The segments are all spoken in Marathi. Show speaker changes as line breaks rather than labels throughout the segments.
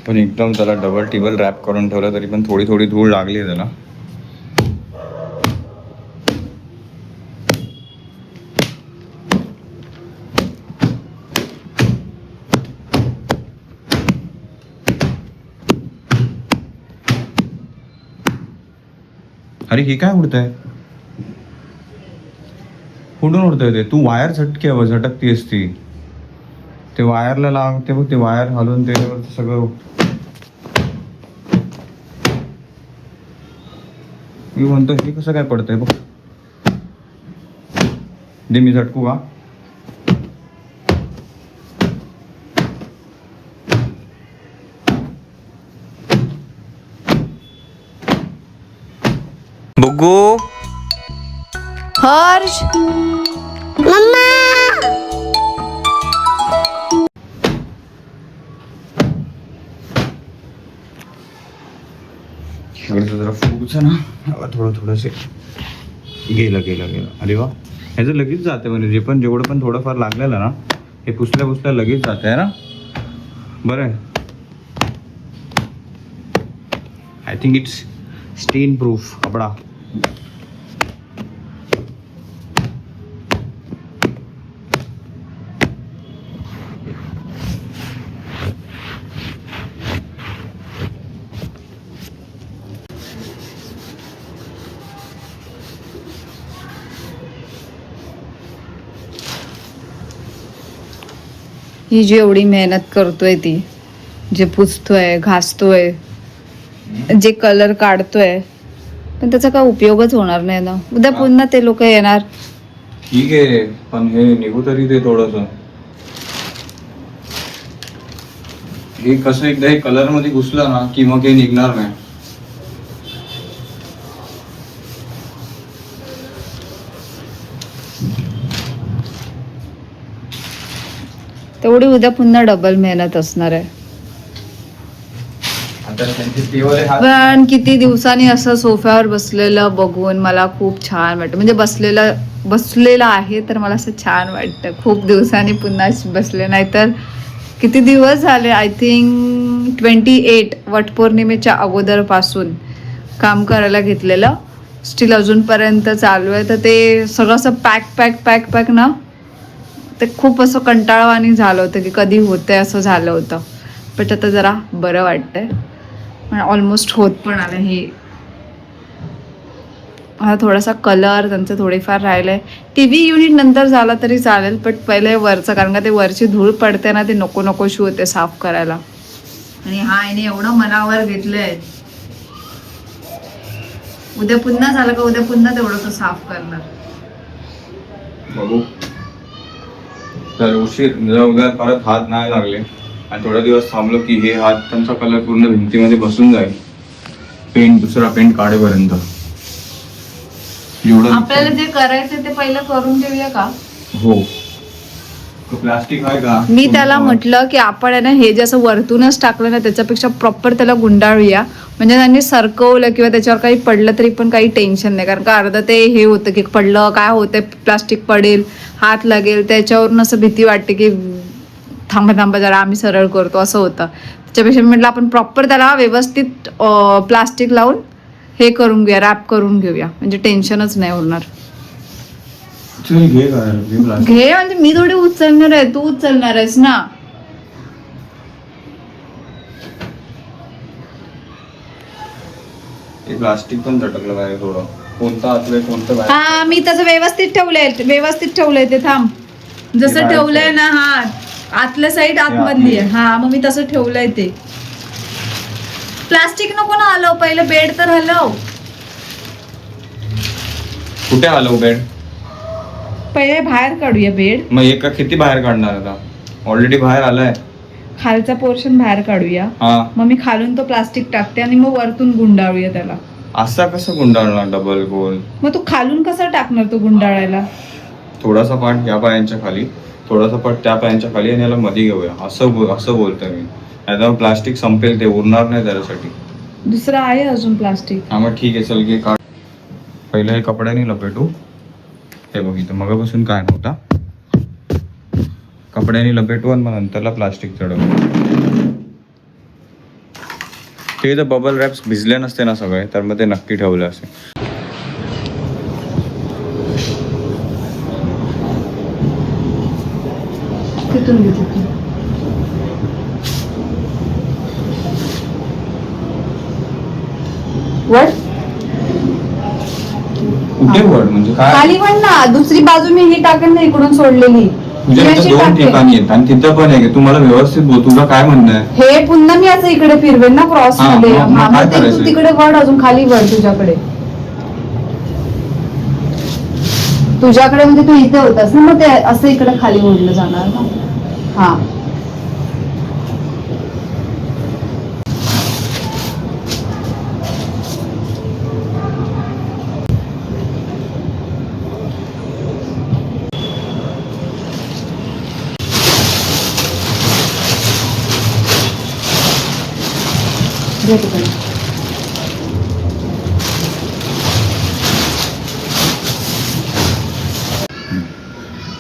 पण एकदम त्याला डबल टिबल रॅप करून ठेवलं तरी पण थोडी थोडी धूळ लागली आहे त्याला. अरे हे काय उडतंय? कुठून उडतंय ते? तू वायर झटकती असती, ते वायरला लागते बघ, ते वायर हलवून त्याच्यावर सगळं. मी म्हणतो हे कसं काय पडतंय बघ. दे मी झटकू का? बुग्गू,
हर्ष, मम्मा.
इकडचं जरा फूडचं ना थोडंसे गेलं. अरे वा, ह्याचं लगेच जाते म्हणजे जेवढं पण थोडंफार लागलेलं ना हे पुसल्या लगेच जाते आहे ना. बरं आहे. आय थिंक इट्स स्टेन प्रूफ कपडा.
ही जी एवढी मेहनत करतोय, ती जे पुसतोय, घासतोय, जे कलर काढतोय, पण त्याचा काय उपयोगच होणार नाही ना. उद्या पुन्हा ते लोक येणार.
ठीक आहे, पण हे निघू तरी ते थोडस. हे कसं एकदा हे कलर मध्ये घुसलं ना की मग हे निघणार नाही.
तेवढी उद्या पुन्हा डबल मेहनत असणार आहे. पण किती दिवसांनी असं सोफ्यावर बसलेलं बघून मला खूप छान वाटतं. म्हणजे बसलेलं आहे तर मला असं छान वाटतं. खूप दिवसांनी पुन्हा बसले, नाही तर किती दिवस झाले, आय थिंक 28 वटपौर्णिमेच्या अगोदरपासून काम करायला घेतलेलं. स्टील अजूनपर्यंत चालू आहे. तर ते सगळं असं पॅक ना, ते खूप असं कंटाळवाणी झालं होतं की कधी होतंय असं झालं होतं. बट आता जरा बरं वाटतंय. ऑलमोस्ट होत पण आलं. हे हा थोडासा कलर त्यांचं थोडेफार राहिलंय. TV युनिट नंतर झाला तरी चालेल, बट पहिले वरचं, कारण का ते वरची धूळ पडते ना, ते नकोशी होते साफ करायला. आणि हा याने एवढं मनावर घेतलंय. उद्या पुन्हा झालं का उद्या पुन्हा तेवढं साफ करणार.
बघू तर उशीर उद्या परत हात नाही लागले आणि थोडे दिवस थांबलो की हे हातांचा कलर पूर्ण भिंतीमध्ये बसून जाईल. दुसरा पेंट काढेपर्यंत.
आपल्याला जे करायचं ते पहिलं करून घेऊया का?
हो. प्लास्टिक आहे का?
मी त्याला म्हटलं की आपण आहे ना, हे जे असं वरतूनच टाकलं ना, त्याच्यापेक्षा प्रॉपर त्याला गुंडाळूया. म्हणजे त्यांनी सरकवलं किंवा त्याच्यावर काही पडलं तरी पण काही टेन्शन नाही. कारण का अर्धा ते हे होतं की पडलं काय होतंय, प्लास्टिक पडेल, हात लागेल, त्याच्यावरून असं भीती वाटते की थांबा जरा आम्ही सरळ करतो असं होतं. त्याच्यापेक्षा म्हटलं आपण प्रॉपर त्याला व्यवस्थित प्लास्टिक लावून हे करून घेऊया, रॅप करून घेऊया, म्हणजे टेन्शनच नाही होणार. घे म्हणजे मी थोडी उचलणार आहे, तू उचलणार आहेस ना.
प्लास्टिक पण झटकलं पाहिजे थोडं. कोणतं आतलं कोणतं बाहेर?
हा, मी तसं व्यवस्थित ठेवलंय ते. थांब, जसं ठेवलंय ना, हा आतल्या साईड आतमधली आहे. हा, मग मी तसं ठेवलंय ते. प्लास्टिक नको ना हलव, पहिलं बेड तर हलव.
कुठे हलव बेड?
पहिले बाहेर काढूया बेड.
मग एका किती बाहेर काढणार आता? ऑलरेडी बाहेर आलाय.
खालचा पोर्शन बाहेर काढूया. मग मी खालून तो प्लास्टिक टाकते आणि मग वरतून गुंडाळूया त्याला.
असा कसं गुंडाळणार डबल गोल?
मग तू खालून कसं टाकणार तो गुंडाळायला?
थोडासा पार्ट या पायांच्या खाली, थोडासा पार्ट त्या पायांच्या खाली आणि याला मध्ये घेऊया, असं बोलतोय मी. आता प्लास्टिक संपेल, ते उरणार नाही त्याच्यासाठी.
दुसरं आहे अजून प्लास्टिक.
हा, मग ठीक आहे, चल घे काढ. पहिलं हे कपड्याने लपेटू. हे बघ इथं मगापासून काय नव्हता. कपड्याने लपेटू आणि मग नंतरला प्लास्टिक चढवू. हे जर बबल रॅप्स भिजले नसते ना सगळे तर मग ते नक्की ठेवले असे.
तिथून घेते वर
कुठे वर म्हणजे काय
खाली पण ना दुसरी बाजू मी ही टाकेन ना इकडून सोडलेली
तुझ्या इथं दोन ठिकाणी आहेत आणि तिथं पण आहे की तुम्हाला व्यवस्थित बोल. तुझं काय म्हणणं आहे?
हे पुन्हा मी असं इकडे फिरवेन ना क्रॉस
हा,
मध्ये
मग
हा,
काय
मग ते
करायचं?
तू तिकडे वळ अजून खाली वळ तुझ्याकडे म्हणजे तू इथे होतास ना मग ते असं इकडे खाली ओढलं जाणार ना. हा घे तिकडे.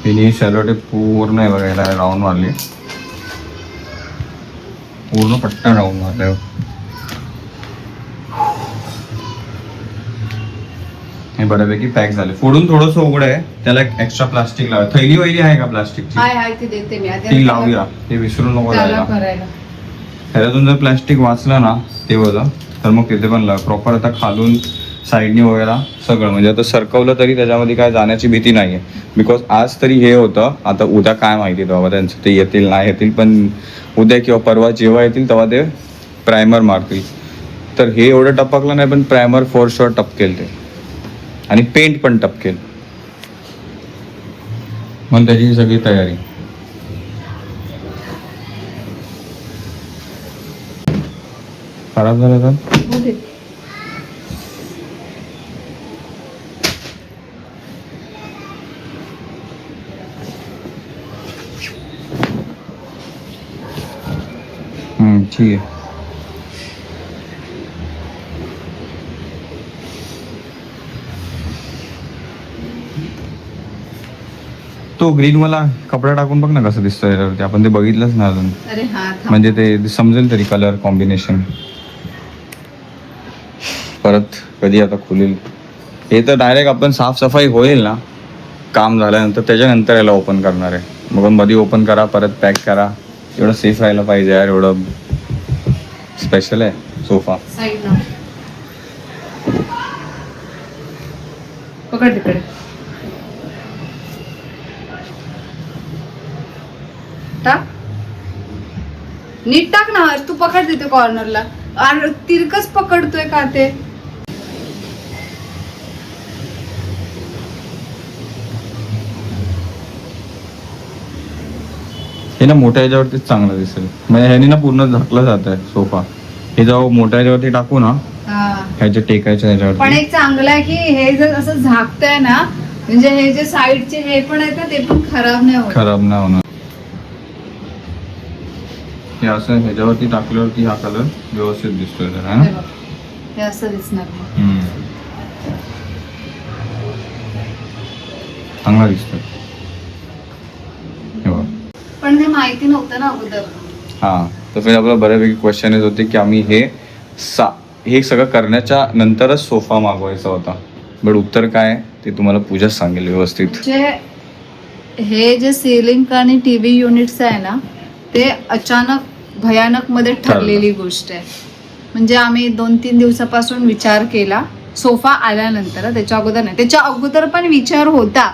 तिने सॅलोटे पूर्ण आहे बघायला राऊंड मारली, पूर्ण पट्टा राऊंड मारले. हे बऱ्यापैकी पॅक झाले. फोडून थोडस उघड आहे, त्याला एक्स्ट्रा प्लास्टिक लावा. थैली वैली आहे का प्लास्टिकची?
हाय ती देते मी आधी.
ती लावूया, ते विसरू नको
त्याला
जायला.
करायला
ह्याच्यातून जर प्लास्टिक वाचलं ना ते बघा तर मग तिथे पण लाव प्रॉपर. आता खालून साईडनी वगैरे सगळं म्हणजे आता सरकवलं तरी त्याच्यामध्ये काय जाण्याची भीती नाही आहे. बिकॉज आज तरी हे होतं, आता उद्या काय माहिती बाबा त्यांचं ते येतील नाही येतील, पण उद्या किंवा परवा जेव्हा येतील तेव्हा ते प्रायमर मारतील. तर हे एवढं टपकलं नाही पण प्रायमर फॉर शुअर टपकेल ते, आणि पेंट पण टपकेल. मग त्याची सगळी तयारी. खराब झालं तर
ओके.
ठीक आहे. तो ग्रीन वाला कपडा टाकून बघ ना कसं दिसतोय याच्यावरती. आपण ते बघितलंच ना अजून,
अरे हा थांब.
म्हणजे ते समजेल तरी कलर कॉम्बिनेशन. परत कधी आता खुलेल हे तर डायरेक्ट आपण साफसफाई होईल ना काम झाल्यानंतर, त्याच्यानंतर याला ओपन करणार आहे. मग मध्ये ओपन करा परत पॅक करा. एवढं सेफ राहायला पाहिजे यार, एवढं स्पेशल आहे सोफा.
साईड ना पकड तिकडे. टाक नीट टाक ना. तू पकड तिथे कॉर्नरला. अरे तिरकच पकडतोय का ते?
हे ना मोठ्या ह्याच्यावरतीच चांगलं दिसेल. म्हणजे ह्यानी ना पूर्ण झाकलं जात आहे सोफा. हे जेव्हा मोठ्या ह्याच्यावरती टाकू ना,
हा.
ह्याच्या टेकायच्या
पण
ह्याच्यावरती,
एक चांगलं आहे की हे जर असं झाकतंय ना, म्हणजे हे जे साईडचे हे पण आहेत ना ते पण खराब नाही होत.
खराब नाही होणार. हे असं ह्याच्यावरती टाकल्यावरती हा कलर व्यवस्थित दिसतोय जरा, है
हे
ना?
बघ. हे असं दिसणार मग.
चांगला दिसतोय. हे बघ.
पण हे माहिती नव्हतं ना अगोदर.
हा, तर फिर आपल्याला बऱ्यापैकी क्वेश्चन येत होते की आम्ही हे सगळं करण्याच्या नंतरच सोफा मागवायचा होता. बट उत्तर काय ते तुम्हाला पूजा सांगेल व्यवस्थित.
म्हणजे हे जे सिलिंग आणि टीव्ही युनिट्स आहे ना, ते अचानक भयानक मध्ये ठरलेली गोष्ट आहे. म्हणजे आम्ही 2-3 दिवसापासून विचार केला सोफा आल्यानंतर. त्याच्या अगोदर नाही, त्याच्या अगोदर पण विचार होता,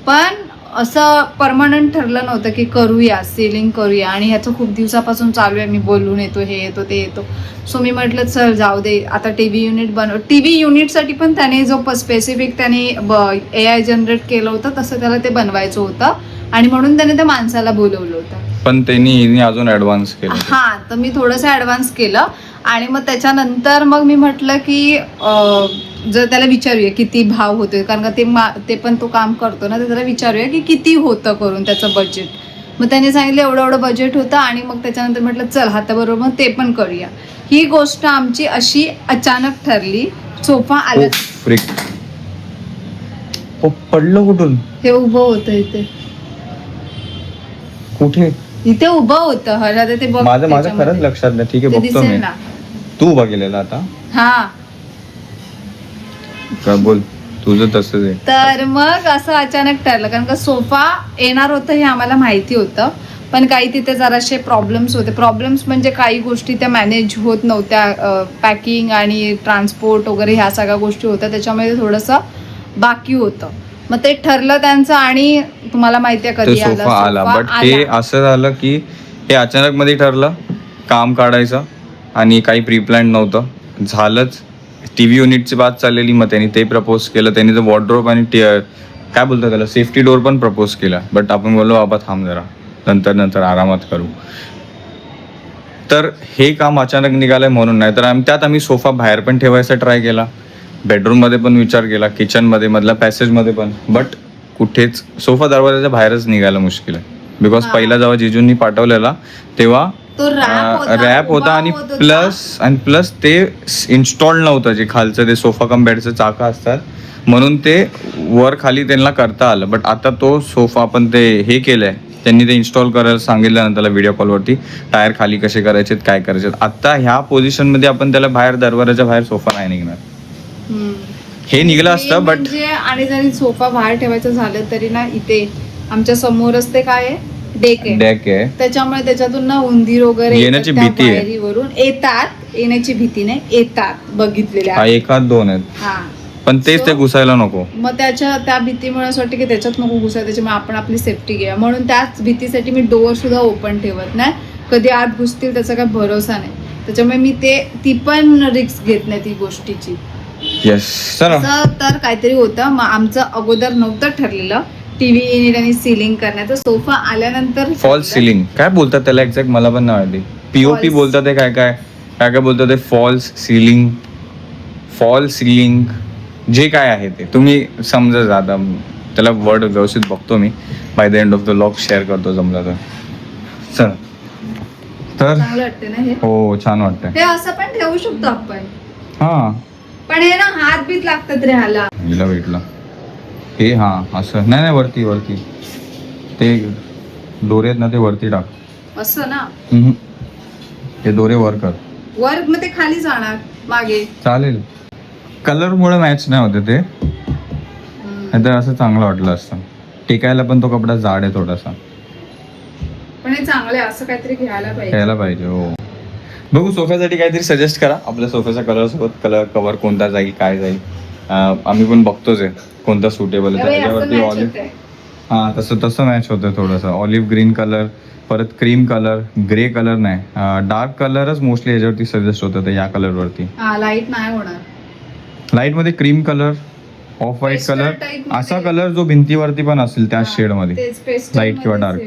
पण असं परमनंट ठरलं नव्हतं की करूया सिलिंग करूया. आणि ह्याचं खूप दिवसापासून चालू आहे, मी बोलून येतो हे येतो ते येतो. सो मी म्हटलं चल जाऊ दे आता टीव्ही युनिट बनव. टीव्ही युनिटसाठी पण त्याने जो स्पेसिफिक त्याने AI जनरेट केलं होतं तसं त्याला ते बनवायचं होतं, आणि म्हणून त्याने त्या माणसाला बोलवलं होतं.
पण त्यांनी अजून ऍडव्हान्स केलं.
हा, तर मी थोडंसं ऍडव्हान्स केलं. आणि मग त्याच्यानंतर मग मी म्हटलं की जर त्याला विचारूया किती भाव होतोय, कारण का ते पण तो काम करतो ना, तर त्याला विचारूया की किती होतं करून त्याचं बजेट. मग त्याने सांगितलं एवढं एवढं बजेट होतं. आणि मग त्याच्यानंतर म्हटलं चल हाताबरोबर मग ते पण करूया. ही गोष्ट आमची अशी अचानक ठरली. सोफा आला.
फ्रिक पडलं कुठून?
हे उभं होतं इथे,
कुठे?
इथे उभं होतं. हरा ते बघ.
माझं खरंच लक्षात नाही. ठीक आहे,
ते
बघतो
दिसेल
मी.
ना.
तू उभा केलेला आता
हा.
का बोल तुझं तसंच आहे.
तर मग असं अचानक ठरलं कारण का सोफा येणार होतं हे आम्हाला माहिती होतं, पण काही तिथे जराशे प्रॉब्लेम्स होते. प्रॉब्लेम्स म्हणजे काही गोष्टी त्या मॅनेज होत नव्हत्या, पॅकिंग आणि ट्रान्सपोर्ट वगैरे ह्या सगळ्या गोष्टी होत्या, त्याच्यामुळे थोडंसं बाकी होतं. मग ते ठरलं त्यांचं आणि तुम्हाला माहिती आहे
तो
कधी
सोफा आला. बट हे असं झालं की हे अचानक मध्ये ठरलं काम काढायचं आणि काही प्री प्लॅन नव्हतं झालंच. टीव्ही युनिटची बात चाललेली, मग त्यांनी ते प्रपोज केलं. त्यांनी तर वॉर्डरोब आणि काय बोलतात त्याला सेफ्टी डोअर पण प्रपोज केला. बट आपण बोललो बाबा थांब जरा, नंतर आरामात करू. तर हे काम अचानक निघालंय म्हणून नाही तर आम्ही सोफा बाहेर पण ठेवायचा ट्राय केला, बेडरूममध्ये पण विचार केला, किचनमध्ये मधल्या पॅसेजमध्ये पण. बट कुठेच सोफा दरवाजाच्या बाहेरच निघायला मुश्किल आहे. बिकॉज पहिला जेव्हा जिजूंनी पाठवलेला तेव्हा
तो
रॅप होता आणि प्लस ते इन्स्टॉल नव्हतं, जे खालचं ते सोफा कम बेडचं चाका असतात म्हणून ते वर खाली त्यांना करता आलं. बट आता तो सोफा आपण ते हे केलंय, त्यांनी ते इन्स्टॉल करायला सांगितलं त्याला व्हिडिओ कॉलवरती, टायर खाली कसे करायचे काय करायचे. आता ह्या पोझिशनमध्ये आपण त्याला बाहेर दरवाजाच्या बाहेर सोफा नाही निघणार. हे निघलं असतं बट
आणि जरी सोफा बाहेर ठेवायचं झालं तरी ना इथे आमच्या समोरच ते काय आहे डेक आहे, त्याच्यामुळे त्याच्यातून ना उंदीर वगैरे
येण्याची भीती आहे.
वायरीवरून येण्याची भीती नाही, येतात बघितलेल्या
एखाद दोन आहेत.
हा
पण तेच ते घुसायला नको.
मग त्या भीतीमुळे असं वाटतं की त्याच्यात नको घुसाय, त्याच्यामुळे आपण आपली सेफ्टी घ्या म्हणून त्याच भीतीसाठी मी डोअर सुद्धा ओपन ठेवत नाही. कधी आत घुसतील त्याचा काही भरोसा नाही, त्याच्यामुळे मी ती पण रिस्क घेत नाही ती गोष्टीची. तर काहीतरी होतं. मग आमचं अगोदर नव्हतं ठरलेलं टीव्ही युनिट आणि सिलिंग करण्याचं. सोफा आल्यानंतर
फॉल्स सिलिंग काय बोलतात त्याला एक्झॅक्ट मला पण नाही माहिती. पीओपी बोलतात ते काय बोलतात ते फॉल्स सिलिंग जे काय आहे ते तुम्ही समजा जाता. त्याला वर्ड व्यवस्थित बघतो मी, by the end of the vlog share करतो जमलं तर. चल तर
चांगलं वाटतं ना हे.
हो छान वाटतंय.
हे असं पण ठेवू शकतो आपण,
हा
पण हे ना हात बीत लागतात रे ह्याला.
हिला भेटला हे. हा असं नाही वरती ते दोरे आहेत ना ते वरती टाक
असं ना.
हे दोरे वर कर.
वर मग ते खाली जाणार मागे.
चालेल. कलर मुळे मॅच नाही होते ते, नाही तर असं चांगलं वाटलं असतं. टिकायला पण तो कपडा जाड आहे थोडासा,
पण हे चांगलं आहे. असं काहीतरी घ्यायला पाहिजे.
हो बघू सोफ्यासाठी काहीतरी सजेस्ट करा. आपल्या सोफ्याचा कलर सोबत कवर कोणता जाईल काय जाईल. आम्ही पण बघतोच आहे कोणता सुटेबल आहे. त्याच्यावरती ऑलिव्ह हा तसं मॅच होतं थोडंसं. ऑलिव्ह ग्रीन कलर, परत क्रीम कलर, ग्रे कलर नाही, डार्क कलरच मोस्टली याच्यावरती सजेस्ट होतं ते. या कलरवरती
लाईट नाही होणार.
लाईट मध्ये cream colour, off white colour, असा कलर जो भिंतीवरती पण असेल त्या शेड मध्ये, लाईट किंवा डार्क.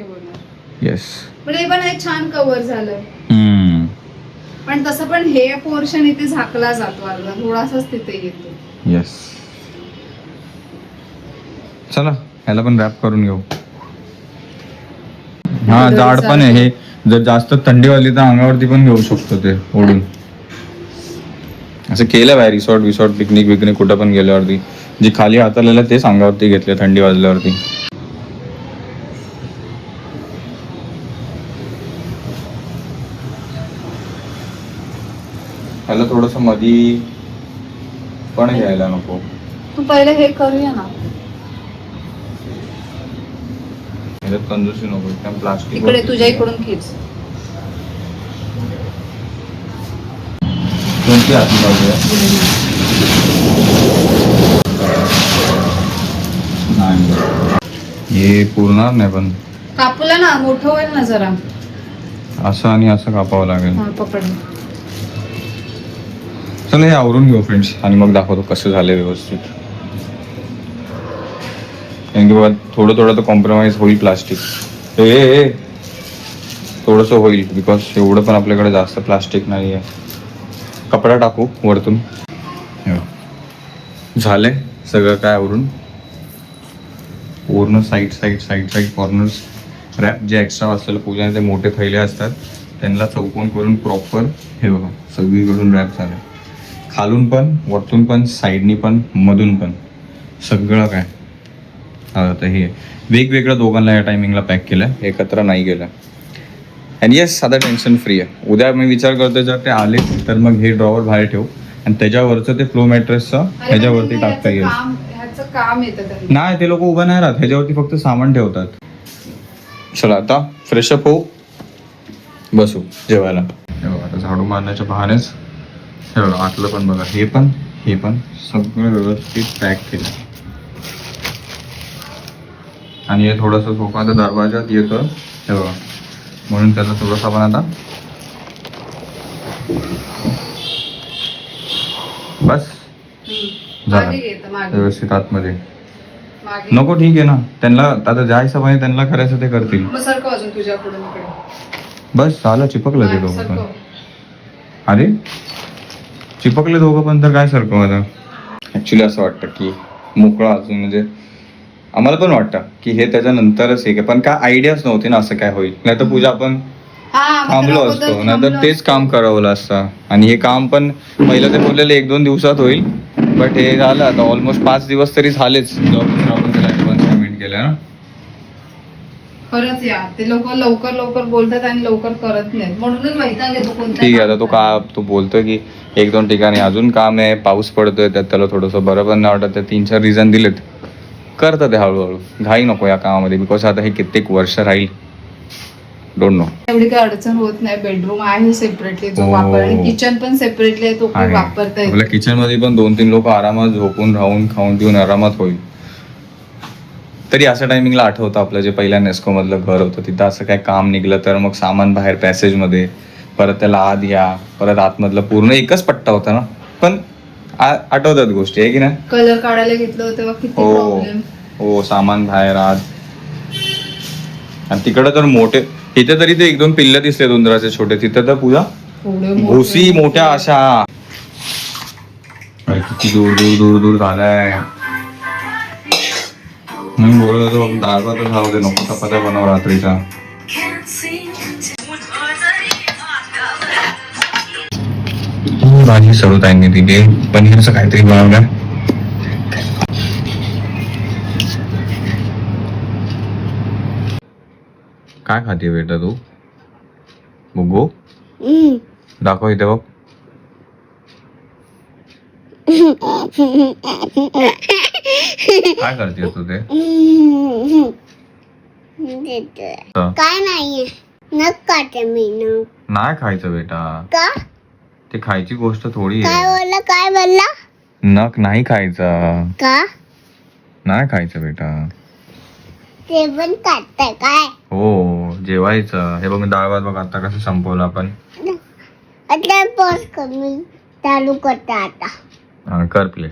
येस
पण हे पण छान कव्हर झालं. पण तसं पण हे पोर्शन इथे झाकला जातो अर्धा, थोडासाच तिथे येतो.
येस चला ह्याला पण रॅप करून घेऊ. हा जाड पण आहे हे. जर जास्त थंडी वाजली तर अंगावरती पण घेऊ शकतो ते ओढून. असं केलं बाय रिसॉर्ट पिकनिक कुठं पण गेल्यावरती जे खाली हाताळलेलं तेच अंगावरती घेतले थंडी वाजल्यावरती. ह्याला थोडस मधी पण घ्यायला नको.
तू पहिले हे करूया ना.
ह्याच्यात कंजूसी नको, एकदम प्लास्टिक.
इकडे तुझ्या इकडून खेच.
कोणती आतली बाजू आहे? नाही हे पुरणार नाही, पण
कापूला ना मोठं होईल ना जरा.
असं आणि असं कापावं लागेल.
पकड.
चला हे आवरून घेऊ फ्रेंड्स आणि मग दाखवतो कसं झालंय व्यवस्थित. कारण की बाबा थोडं तर कॉम्प्रोमाइज होईल. प्लास्टिक थोडंसं होईल बिकॉज एवढं पण आपल्याकडे जास्त प्लास्टिक नाही आहे. कपडा टाकू वरतून. झालंय सगळं काय आवरून. पूर्ण साईड कॉर्नर्स रॅप जे एक्स्ट्रा असलेलं पूजाने ते मोठे थैले असतात त्यांना चौकोन करून प्रॉपर हे बघा सगळीकडून रॅप झालं. खालून पण, वरतून पण, साईडनी पण, मधून पण सगळं काय. आता हे वेगवेगळं दोघांना या टायमिंगला पॅक केलं, एकत्र नाही केलं. आणि येस आता टेन्शन फ्री आहे. उद्या मी विचार करतोय जर ते आले तर मग हे ड्रॉवर बाहेर ठेवू आणि त्याच्यावरचं ते फ्लो मॅट्रेसचं ह्याच्यावरती टाकता येईल.
ह्याचं काम येतं त्यांना.
नाही ते लोक उभं नाही राहत, ह्याच्यावरती फक्त सामान ठेवतात. चला आता फ्रेशअप होऊ, बसू जेवायला. हे बघा आता झाडू मारण्याच्या बहानेच हे बघा आतलं पण बघा, हे पण सगळं व्यवस्थित पॅक केलं. आणि हे थोडंसं सोफा तर दरवाजात येतं हे बघा, म्हणून त्याचा थोडासा पण आता बस झालं
मागे येतं, मागे.
व्यवस्थित आतमध्ये.
मागे.
नको ठीक आहे ना, त्यांना आता ज्या हिशोबाने त्यांना करायचं ते करतील.
मग सारखं अजून तुझ्याकडून इकडे.
बस झालं, चिपकलं ते दोघं पण.
सारखं.
अरे चिपकले दोघं पण तर काय सारखं माझं. ऍक्च्युली असं वाटतं की मोकळा अजून म्हणजे आम्हाला पण वाटतं की हे त्याच्यानंतरच हे, पण काय आयडियाच नव्हती ना असं काय होईल. नाही तर पूजा आपण
हा, मग
थांबलो
तर
असतो,
अगोदर
नाही तर
थांबलो
तेच
असतो.
काम करावं असतं. आणि हे काम पण पहिलं ते बोललेलं 1-2 दिवसात होईल, बट हे झालं आता ऑलमोस्ट 5 दिवस तरी झालेच जेव्हापासून आपण त्याला ऍडव्हान्स पेमेंट केलं ना.
खरंच यार, ते लोक लवकर लवकर बोलतात आणि लवकर करत नाहीत, म्हणूनच वैताग येतो कोणत्या
ठीक आहे, आता
कामात.
तो बोलतोय की 1-2 ठिकाणी अजून काम आहे, पाऊस पडतोय, त्यात त्याला थोडंसं बरं पण नाही वाटत. 3-4 रिझन दिलेत, करतात ते हळूहळू. घाई नको या कामामध्ये, बिकॉज आता हे कित्येक वर्ष राहील. Don't know.
एवढी काही अडचण होत नाही. बेडरूम आहे सेपरेटली जो
हो.
वापर, आणि किचन पण सेपरेटली आहे, तो पण
आहे.
वापरता
आपल्या
येतो.
किचन मध्ये पण 2-3 लोक आरामात झोपून राहून खाऊन पिऊन आरामात होईल. तरी अशा टायमिंगला आठवतं आपलं जे पहिल्या नेस्को मधलं घर होतं, तिथं असं काय काम निघलं तर मग सामान बाहेर पॅसेज मध्ये, परत त्याला आत या, परत आतमधलं पूर्ण एकच पट्टा होता ना. पण आठवतात गोष्टी आहे की नाही.
कलर काढायला घेतलं होतं तेव्हा किती
हो
प्रॉब्लेम.
हो, सामान बाहेर आत. आणि तिकडं तर मोठे, इथे तरी ते 1-2 पिल्लं दिसले उंदराचे छोटे, तिथं तर पूजा भुसी मोठ्या अशा. अरे किती दूर दूर दूर दूर झालाय. मी बोलत होतो डाळ भातच खाऊ दे, नको चपात्या बनव रात्रीच्या. भाजी सर्वत आहे तिथे पनीरचं काहीतरी बनवलं. काय खाते बेटा तू? बुगो दाखव इथे बघ. काय करते तू ते?
काय नाहीये, नक काटे मी नक.
नाही खायचं बेटा,
का
ते खायची गोष्ट थोडी
काय
आहे.
बोलला, काय बोलला?
नख नाही खायचं,
का
नाही खायचं बेटा.
ते पण काटतंय काय?
हो जेवायचं. हे बघ मी डाळ भात बघ आता कसं संपवलं आपण.
आता पॉज कमी चालू करता आता.
कर प्ले.